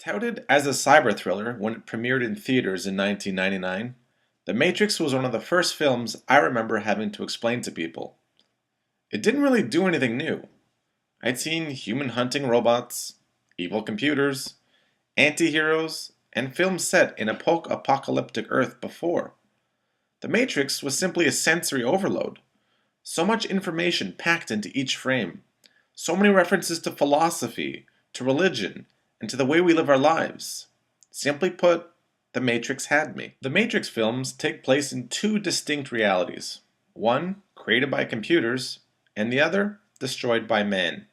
Touted as a cyber thriller when it premiered in theaters in 1999, The Matrix was one of the first films I remember having to explain to people. It didn't really do anything new. I'd seen human hunting robots, evil computers, anti-heroes, and films set in a post-apocalyptic Earth before. The Matrix was simply a sensory overload. So much information packed into each frame. So many references to philosophy, to religion, and to the way we live our lives. Simply put, The Matrix had me. The Matrix films take place in two distinct realities. One, created by computers, and the other, destroyed by man.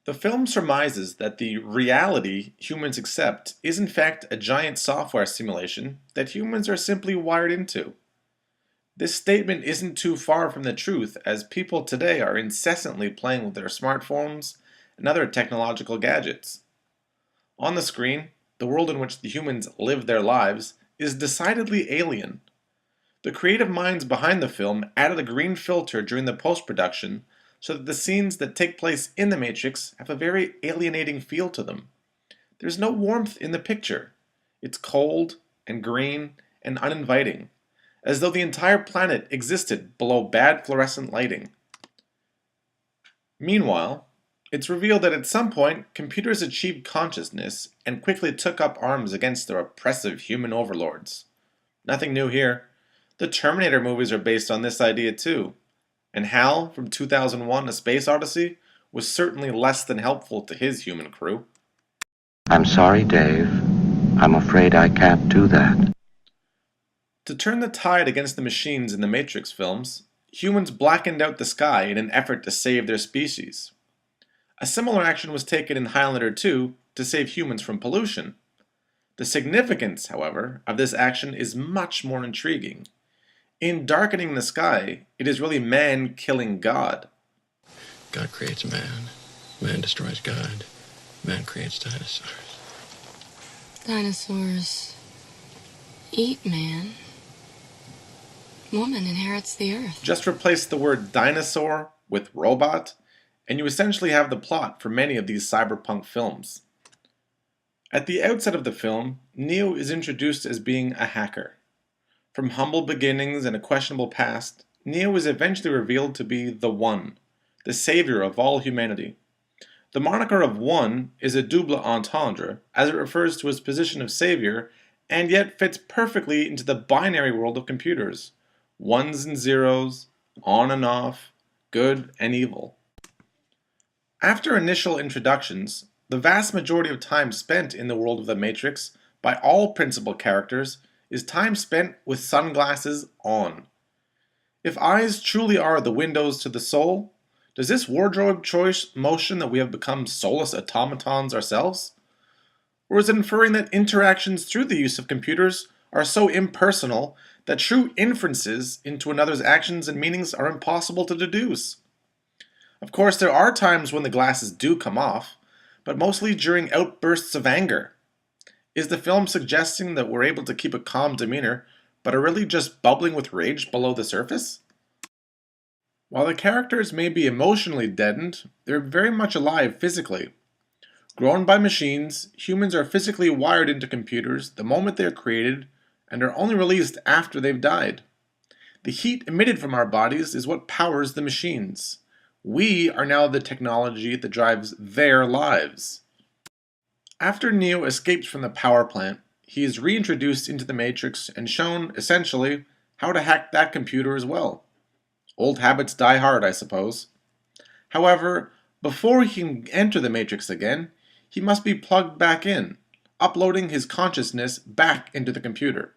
The film surmises that the reality humans accept is in fact a giant software simulation that humans are simply wired into. This statement isn't too far from the truth, as people today are incessantly playing with their smartphones and other technological gadgets. On the screen, the world in which the humans live their lives is decidedly alien. The creative minds behind the film added a green filter during the post-production so that the scenes that take place in the Matrix have a very alienating feel to them. There's no warmth in the picture. It's cold and green and uninviting, as though the entire planet existed below bad fluorescent lighting. Meanwhile, it's revealed that at some point, computers achieved consciousness and quickly took up arms against their oppressive human overlords. Nothing new here. The Terminator movies are based on this idea too. And Hal from 2001: A Space Odyssey was certainly less than helpful to his human crew. I'm sorry, Dave. I'm afraid I can't do that. To turn the tide against the machines in the Matrix films, humans blackened out the sky in an effort to save their species. A similar action was taken in Highlander 2 to save humans from pollution. The significance, however, of this action is much more intriguing. In darkening the sky, it is really man killing God. God creates man. Man destroys God. Man creates dinosaurs. Dinosaurs eat man. Woman inherits the earth. Just replace the word dinosaur with robot, and you essentially have the plot for many of these cyberpunk films. At the outset of the film, Neo is introduced as being a hacker. From humble beginnings and a questionable past, Neo is eventually revealed to be the One, the savior of all humanity. The moniker of One is a double entendre, as it refers to his position of savior, and yet fits perfectly into the binary world of computers. Ones and zeros, on and off, good and evil. After initial introductions, the vast majority of time spent in the world of the Matrix by all principal characters is time spent with sunglasses on. If eyes truly are the windows to the soul, does this wardrobe choice motion that we have become soulless automatons ourselves? Or is it inferring that interactions through the use of computers are so impersonal that true inferences into another's actions and meanings are impossible to deduce? Of course, there are times when the glasses do come off, but mostly during outbursts of anger. Is the film suggesting that we're able to keep a calm demeanor, but are really just bubbling with rage below the surface? While the characters may be emotionally deadened, they're very much alive physically. Grown by machines, humans are physically wired into computers the moment they are created and are only released after they've died. The heat emitted from our bodies is what powers the machines. We are now the technology that drives their lives. After Neo escapes from the power plant, he is reintroduced into the Matrix and shown, essentially, how to hack that computer as well. Old habits die hard, I suppose. However, before he can enter the Matrix again, he must be plugged back in, uploading his consciousness back into the computer.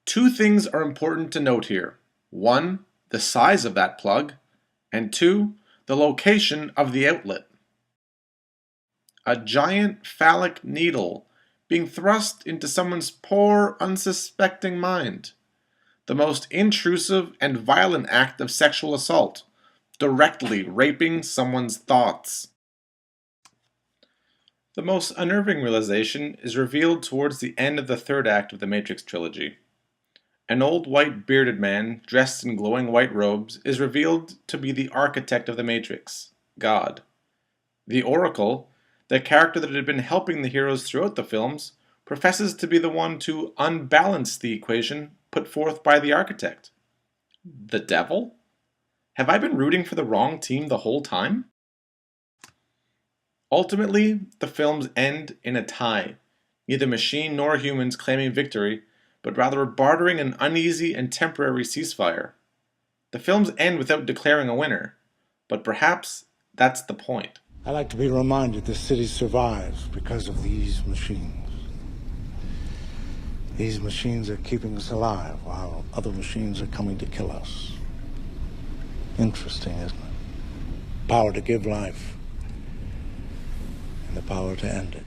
Two things are important to note here. One, the size of that plug, and two, the location of the outlet. A giant phallic needle being thrust into someone's poor, unsuspecting mind. The most intrusive and violent act of sexual assault, directly raping someone's thoughts. The most unnerving realization is revealed towards the end of the third act of the Matrix trilogy. An old white bearded man dressed in glowing white robes is revealed to be the architect of the Matrix, God. The Oracle, The character that had been helping the heroes throughout the films professes to be the one to unbalance the equation put forth by the architect. The devil? Have I been rooting for the wrong team the whole time? Ultimately, the films end in a tie, neither machine nor humans claiming victory, but rather bartering an uneasy and temporary ceasefire. The films end without declaring a winner, but perhaps that's the point. I like to be reminded this city survives because of these machines. These machines are keeping us alive while other machines are coming to kill us. Interesting, isn't it? Power to give life and the power to end it.